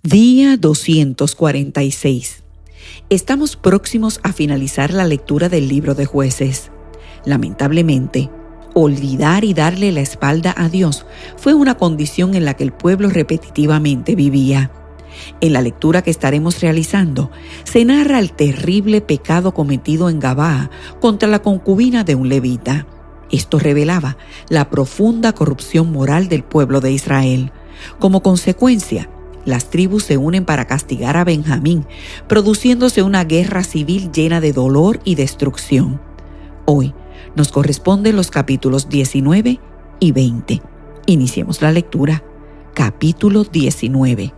Día 246. Estamos próximos a finalizar la lectura del libro de Jueces. Lamentablemente, olvidar y darle la espalda a Dios fue una condición en la que el pueblo repetitivamente vivía. En la lectura que estaremos realizando, se narra el terrible pecado cometido en Gabaa contra la concubina de un levita. Esto revelaba la profunda corrupción moral del pueblo de Israel. Como consecuencia, las tribus se unen para castigar a Benjamín, produciéndose una guerra civil llena de dolor y destrucción. Hoy nos corresponden los capítulos 19 y 20. Iniciemos la lectura. Capítulo 19.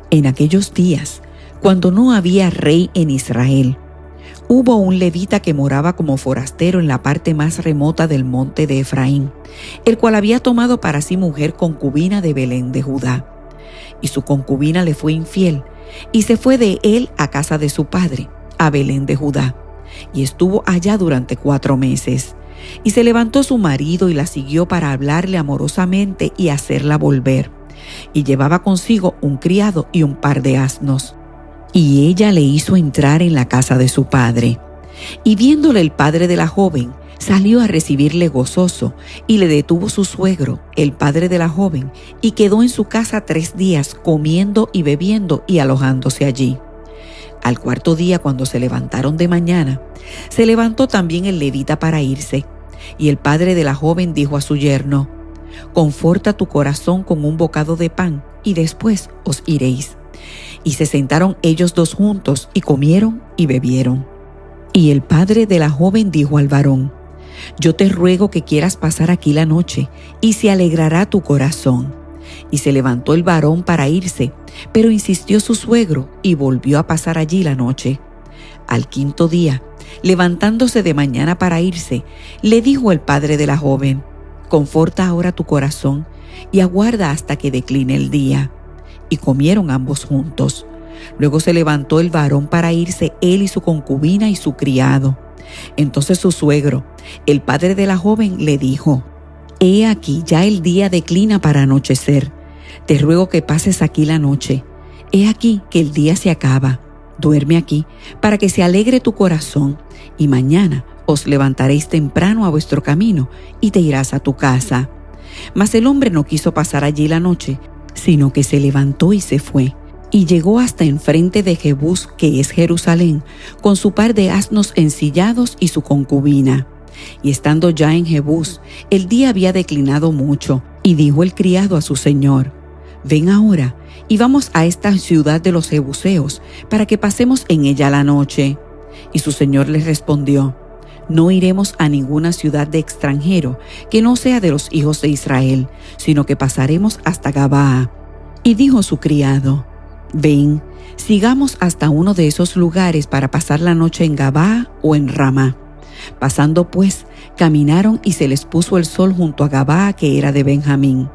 En aquellos días, cuando no había rey en Israel, hubo un levita que moraba como forastero en la parte más remota del monte de Efraín, el cual había tomado para sí mujer concubina de Belén de Judá. Y su concubina le fue infiel, y se fue de él a casa de su padre, a Belén de Judá, y estuvo allá durante 4 meses. Y se levantó su marido y la siguió para hablarle amorosamente y hacerla volver. Y llevaba consigo un criado y un par de asnos. Y ella le hizo entrar en la casa de su padre. Y viéndole el padre de la joven, salió a recibirle gozoso, y le detuvo su suegro, el padre de la joven, y quedó en su casa 3 días, comiendo y bebiendo y alojándose allí. Al 4.º día, cuando se levantaron de mañana, se levantó también el levita para irse, y el padre de la joven dijo a su yerno: «Conforta tu corazón con un bocado de pan, y después os iréis». Y se sentaron ellos 2 juntos, y comieron y bebieron. Y el padre de la joven dijo al varón: «Yo te ruego que quieras pasar aquí la noche, y se alegrará tu corazón». Y se levantó el varón para irse, pero insistió su suegro, y volvió a pasar allí la noche. Al 5.º día, levantándose de mañana para irse, le dijo el padre de la joven: «Conforta ahora tu corazón, y aguarda hasta que decline el día». Y comieron ambos juntos. Luego se levantó el varón para irse, él y su concubina y su criado. Entonces su suegro, el padre de la joven, le dijo: «He aquí, ya el día declina para anochecer. Te ruego que pases aquí la noche. He aquí que el día se acaba. Duerme aquí, para que se alegre tu corazón, y mañana os levantaréis temprano a vuestro camino, y te irás a tu casa». Mas el hombre no quiso pasar allí la noche, sino que se levantó y se fue. Y llegó hasta enfrente de Jebús, que es Jerusalén, con su par de asnos ensillados y su concubina. Y estando ya en Jebús, el día había declinado mucho, y dijo el criado a su señor: «Ven ahora, y vamos a esta ciudad de los Jebuseos, para que pasemos en ella la noche». Y su señor le respondió: «No iremos a ninguna ciudad de extranjero, que no sea de los hijos de Israel, sino que pasaremos hasta Gabaa». Y dijo su criado: «Ven, sigamos hasta uno de esos lugares para pasar la noche en Gabaa o en Ramá». Pasando pues, caminaron y se les puso el sol junto a Gabaa, que era de Benjamín.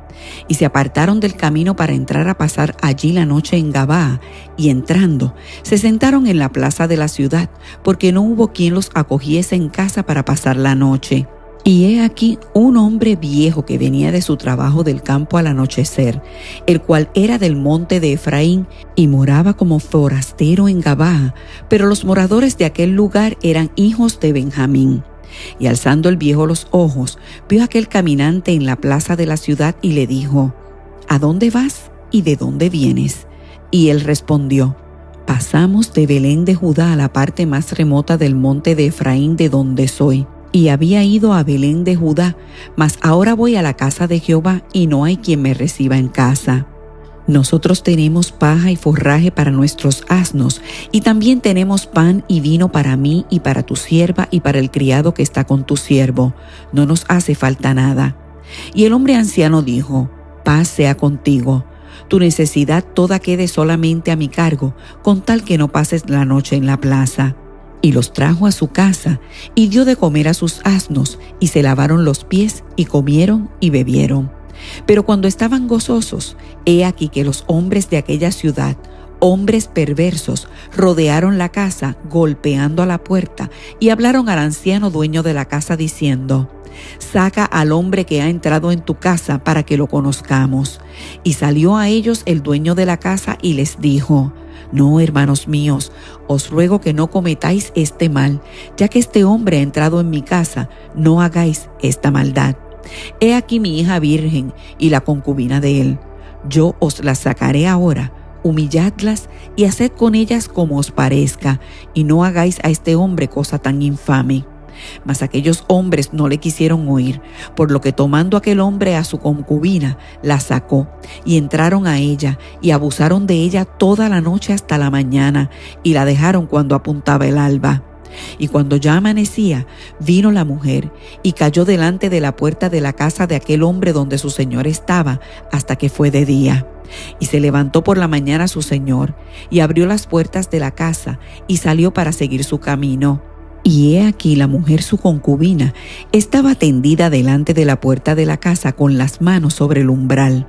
Y se apartaron del camino para entrar a pasar allí la noche en Gabaa, y entrando, se sentaron en la plaza de la ciudad, porque no hubo quien los acogiese en casa para pasar la noche. Y he aquí un hombre viejo que venía de su trabajo del campo al anochecer, el cual era del monte de Efraín y moraba como forastero en Gabaa, pero los moradores de aquel lugar eran hijos de Benjamín. Y alzando el viejo los ojos, vio a aquel caminante en la plaza de la ciudad y le dijo: «¿A dónde vas y de dónde vienes?». Y él respondió: «Pasamos de Belén de Judá a la parte más remota del monte de Efraín, de donde soy. Y había ido a Belén de Judá, mas ahora voy a la casa de Jehová, y no hay quien me reciba en casa. Nosotros tenemos paja y forraje para nuestros asnos, y también tenemos pan y vino para mí y para tu sierva y para el criado que está con tu siervo. No nos hace falta nada». Y el hombre anciano dijo: «Paz sea contigo. Tu necesidad toda quede solamente a mi cargo, con tal que no pases la noche en la plaza». Y los trajo a su casa, y dio de comer a sus asnos, y se lavaron los pies, y comieron y bebieron. Pero cuando estaban gozosos, he aquí que los hombres de aquella ciudad, hombres perversos, rodearon la casa, golpeando a la puerta, y hablaron al anciano dueño de la casa, diciendo: saca al hombre que ha entrado en tu casa para que lo conozcamos. Y salió a ellos el dueño de la casa y les dijo: No, hermanos míos, os ruego que no cometáis este mal, ya que este hombre ha entrado en mi casa, no hagáis esta maldad. He aquí mi hija virgen y la concubina de él. Yo os las sacaré ahora, humilladlas y haced con ellas como os parezca, y no hagáis a este hombre cosa tan infame. Mas aquellos hombres no le quisieron oír, por lo que tomando aquel hombre a su concubina, la sacó, y entraron a ella, y abusaron de ella toda la noche hasta la mañana, y la dejaron cuando apuntaba el alba. Y cuando ya amanecía, vino la mujer, y cayó delante de la puerta de la casa de aquel hombre donde su señor estaba, hasta que fue de día. Y se levantó por la mañana su señor, y abrió las puertas de la casa, y salió para seguir su camino. Y he aquí la mujer su concubina estaba tendida delante de la puerta de la casa con las manos sobre el umbral.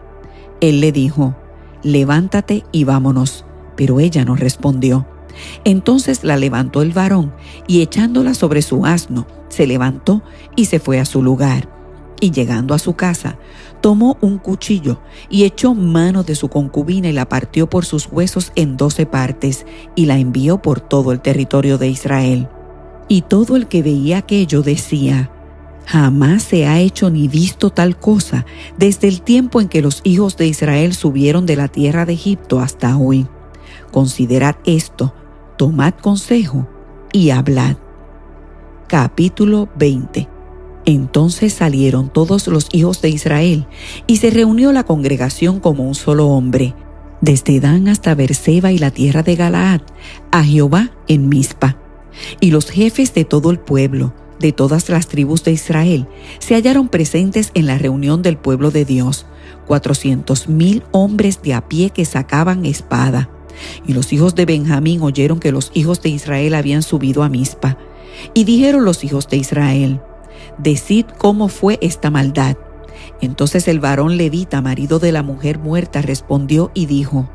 Él le dijo: Levántate y vámonos. Pero ella no respondió. Entonces la levantó el varón, y echándola sobre su asno, se levantó y se fue a su lugar. Y llegando a su casa, tomó un cuchillo y echó mano de su concubina y la partió por sus huesos en 12 partes, y la envió por todo el territorio de Israel. Y todo el que veía aquello decía: Jamás se ha hecho ni visto tal cosa desde el tiempo en que los hijos de Israel subieron de la tierra de Egipto hasta hoy. Considerad esto, tomad consejo y hablad. Capítulo 20. Entonces salieron todos los hijos de Israel, y se reunió la congregación como un solo hombre, desde Dan hasta Beerseba y la tierra de Galaad, a Jehová en Mizpa. Y los jefes de todo el pueblo, de todas las tribus de Israel, se hallaron presentes en la reunión del pueblo de Dios, 400,000 hombres de a pie que sacaban espada. Y los hijos de Benjamín oyeron que los hijos de Israel habían subido a Mizpa. Y dijeron los hijos de Israel: Decid cómo fue esta maldad. Entonces el varón levita, marido de la mujer muerta, respondió y dijo: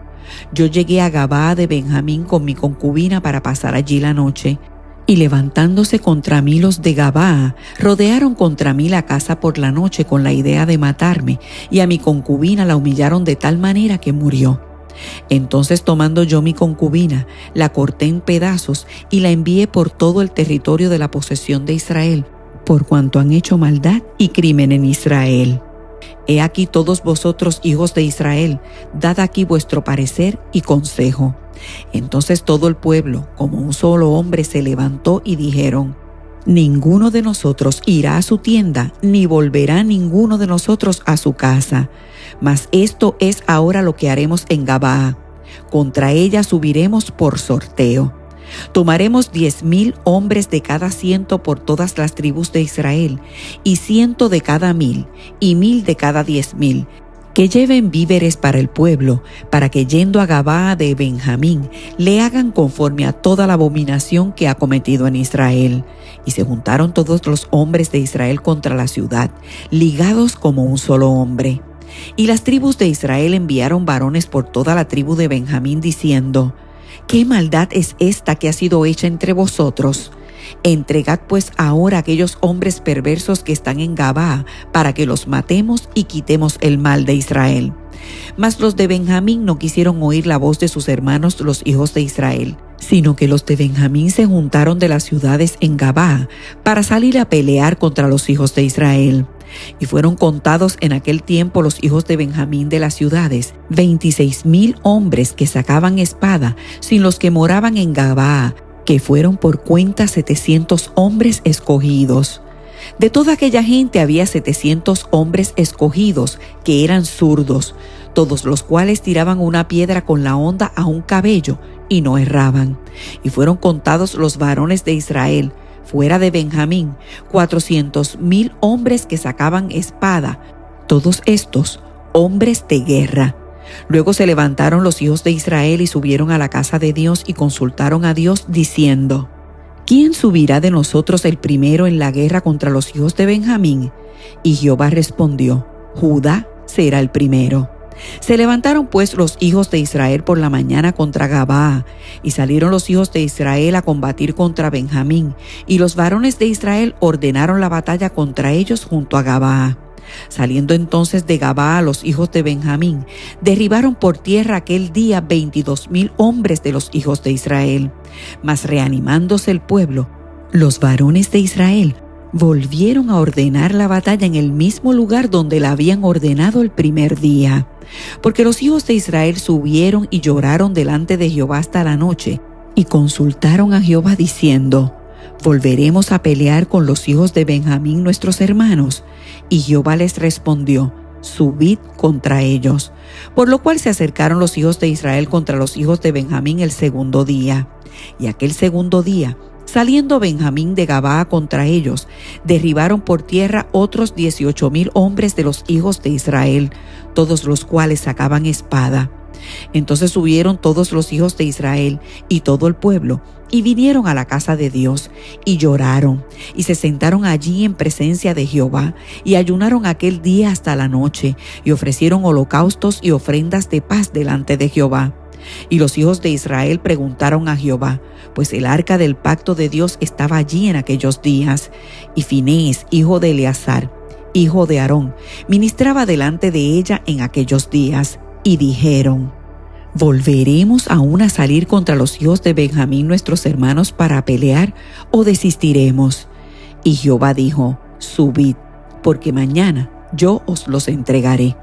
Yo llegué a Gabaa de Benjamín con mi concubina para pasar allí la noche. Y levantándose contra mí los de Gabaa, rodearon contra mí la casa por la noche con la idea de matarme, y a mi concubina la humillaron de tal manera que murió. Entonces, tomando yo mi concubina, la corté en pedazos y la envié por todo el territorio de la posesión de Israel, por cuanto han hecho maldad y crimen en Israel. He aquí todos vosotros, hijos de Israel, dad aquí vuestro parecer y consejo. Entonces todo el pueblo, como un solo hombre, se levantó y dijeron: Ninguno de nosotros irá a su tienda, ni volverá ninguno de nosotros a su casa. Mas esto es ahora lo que haremos en Gabaa. Contra ella subiremos por sorteo. Tomaremos 10,000 hombres de cada 100 por todas las tribus de Israel, y 100 de cada 1,000, y 1,000 de cada 10,000, que lleven víveres para el pueblo, para que yendo a Gabaa de Benjamín, le hagan conforme a toda la abominación que ha cometido en Israel. Y se juntaron todos los hombres de Israel contra la ciudad, ligados como un solo hombre. Y las tribus de Israel enviaron varones por toda la tribu de Benjamín, diciendo: ¿Qué maldad es esta que ha sido hecha entre vosotros? Entregad pues ahora a aquellos hombres perversos que están en Gabaa, para que los matemos y quitemos el mal de Israel. Mas los de Benjamín no quisieron oír la voz de sus hermanos los hijos de Israel, sino que los de Benjamín se juntaron de las ciudades en Gabaa para salir a pelear contra los hijos de Israel. Y fueron contados en aquel tiempo los hijos de Benjamín de las ciudades, 26,000 hombres que sacaban espada, sin los que moraban en Gabaa, que fueron por cuenta 700 hombres escogidos. De toda aquella gente había 700 hombres escogidos, que eran zurdos, todos los cuales tiraban una piedra con la honda a un cabello, y no erraban. Y fueron contados los varones de Israel, fuera de Benjamín, 400,000 hombres que sacaban espada, todos estos hombres de guerra. Luego se levantaron los hijos de Israel y subieron a la casa de Dios y consultaron a Dios diciendo: ¿Quién subirá de nosotros el primero en la guerra contra los hijos de Benjamín? Y Jehová respondió: Judá será el primero. Se levantaron pues los hijos de Israel por la mañana contra Gabaa, y salieron los hijos de Israel a combatir contra Benjamín, y los varones de Israel ordenaron la batalla contra ellos junto a Gabaa. Saliendo entonces de Gabaa los hijos de Benjamín, derribaron por tierra aquel día 22,000 hombres de los hijos de Israel. Mas reanimándose el pueblo, los varones de Israel volvieron a ordenar la batalla en el mismo lugar donde la habían ordenado el primer día. Porque los hijos de Israel subieron y lloraron delante de Jehová hasta la noche, y consultaron a Jehová diciendo: ¿volveremos a pelear con los hijos de Benjamín nuestros hermanos? Y Jehová les respondió: subid contra ellos. Por lo cual se acercaron los hijos de Israel contra los hijos de Benjamín el segundo día. Y aquel segundo día, saliendo Benjamín de Gabaa contra ellos, derribaron por tierra otros 18,000 hombres de los hijos de Israel, todos los cuales sacaban espada. Entonces subieron todos los hijos de Israel y todo el pueblo, y vinieron a la casa de Dios, y lloraron, y se sentaron allí en presencia de Jehová, y ayunaron aquel día hasta la noche, y ofrecieron holocaustos y ofrendas de paz delante de Jehová. Y los hijos de Israel preguntaron a Jehová, pues el arca del pacto de Dios estaba allí en aquellos días, y Finehés, hijo de Eleazar, hijo de Aarón, ministraba delante de ella en aquellos días, y dijeron: ¿volveremos aún a salir contra los hijos de Benjamín nuestros hermanos para pelear, o desistiremos? Y Jehová dijo: subid, porque mañana yo os los entregaré.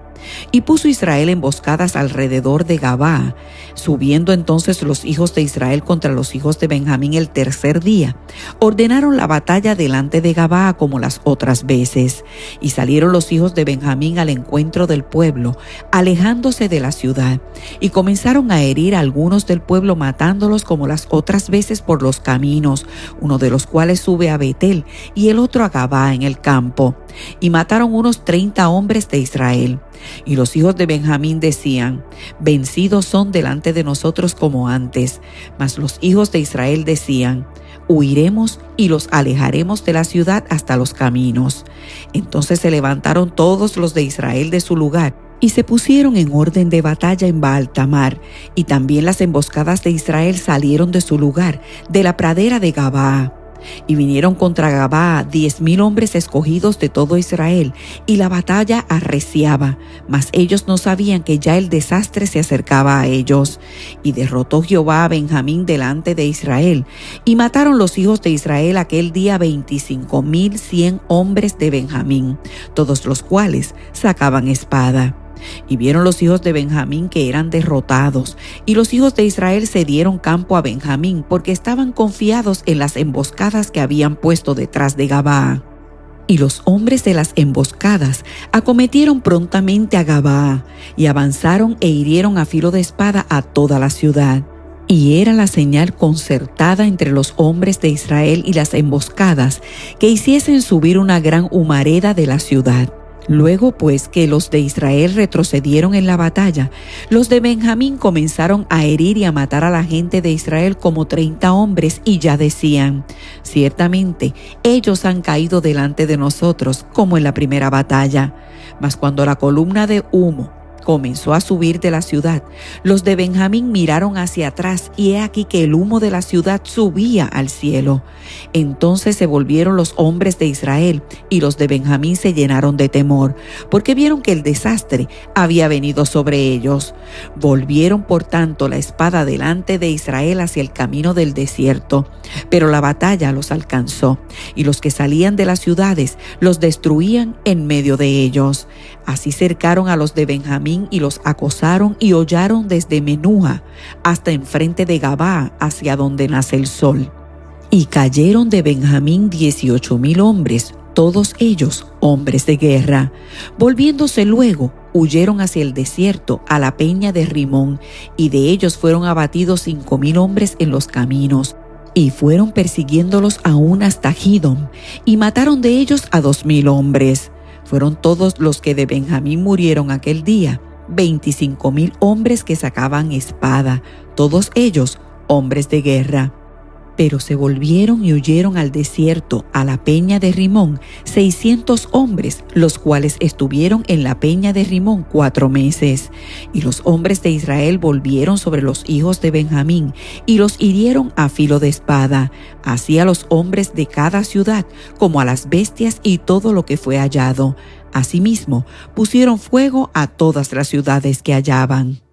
Y puso Israel emboscadas alrededor de Gabaa. Subiendo entonces los hijos de Israel contra los hijos de Benjamín el tercer día, ordenaron la batalla delante de Gabaa como las otras veces. Y salieron los hijos de Benjamín al encuentro del pueblo, alejándose de la ciudad, y comenzaron a herir a algunos del pueblo, matándolos como las otras veces por los caminos, uno de los cuales sube a Betel y el otro a Gabaa en el campo. Y mataron unos 30 hombres de Israel. Y los hijos de Benjamín decían: vencidos son delante de nosotros como antes. Mas los hijos de Israel decían: huiremos y los alejaremos de la ciudad hasta los caminos. Entonces se levantaron todos los de Israel de su lugar, y se pusieron en orden de batalla en Baal-tamar, y también las emboscadas de Israel salieron de su lugar, de la pradera de Gabaa. Y vinieron contra Gabaa 10,000 hombres escogidos de todo Israel, y la batalla arreciaba, mas ellos no sabían que ya el desastre se acercaba a ellos. Y derrotó Jehová a Benjamín delante de Israel, y mataron los hijos de Israel aquel día 25,100 hombres de Benjamín, todos los cuales sacaban espada. Y vieron los hijos de Benjamín que eran derrotados, y los hijos de Israel se dieron campo a Benjamín, porque estaban confiados en las emboscadas que habían puesto detrás de Gabaa. Y los hombres de las emboscadas acometieron prontamente a Gabaa, y avanzaron e hirieron a filo de espada a toda la ciudad. Y era la señal concertada entre los hombres de Israel y las emboscadas, que hiciesen subir una gran humareda de la ciudad. Luego pues que los de Israel retrocedieron en la batalla, los de Benjamín comenzaron a herir y a matar a la gente de Israel como 30 hombres, y ya decían: ciertamente ellos han caído delante de nosotros como en la primera batalla. Mas cuando la columna de humo comenzó a subir de la ciudad, los de Benjamín miraron hacia atrás, y he aquí que el humo de la ciudad subía al cielo. Entonces se volvieron los hombres de Israel, y los de Benjamín se llenaron de temor, porque vieron que el desastre había venido sobre ellos. Volvieron por tanto la espada delante de Israel hacia el camino del desierto, pero la batalla los alcanzó, y los que salían de las ciudades los destruían en medio de ellos. Así cercaron a los de Benjamín y los acosaron, y hollaron desde Menúa hasta enfrente de Gabaa, hacia donde nace el sol. Y cayeron de Benjamín 18,000 hombres, todos ellos hombres de guerra. Volviéndose luego, huyeron hacia el desierto, a la peña de Rimón, y de ellos fueron abatidos 5,000 hombres en los caminos. Y fueron persiguiéndolos aún hasta Gidom, y mataron de ellos a 2,000 hombres. Fueron todos los que de Benjamín murieron aquel día, 25,000 hombres que sacaban espada, todos ellos hombres de guerra. Pero se volvieron y huyeron al desierto, a la peña de Rimón, 600 hombres, los cuales estuvieron en la peña de Rimón 4 meses. Y los hombres de Israel volvieron sobre los hijos de Benjamín, y los hirieron a filo de espada, así a los hombres de cada ciudad, como a las bestias y todo lo que fue hallado. Asimismo, pusieron fuego a todas las ciudades que hallaban.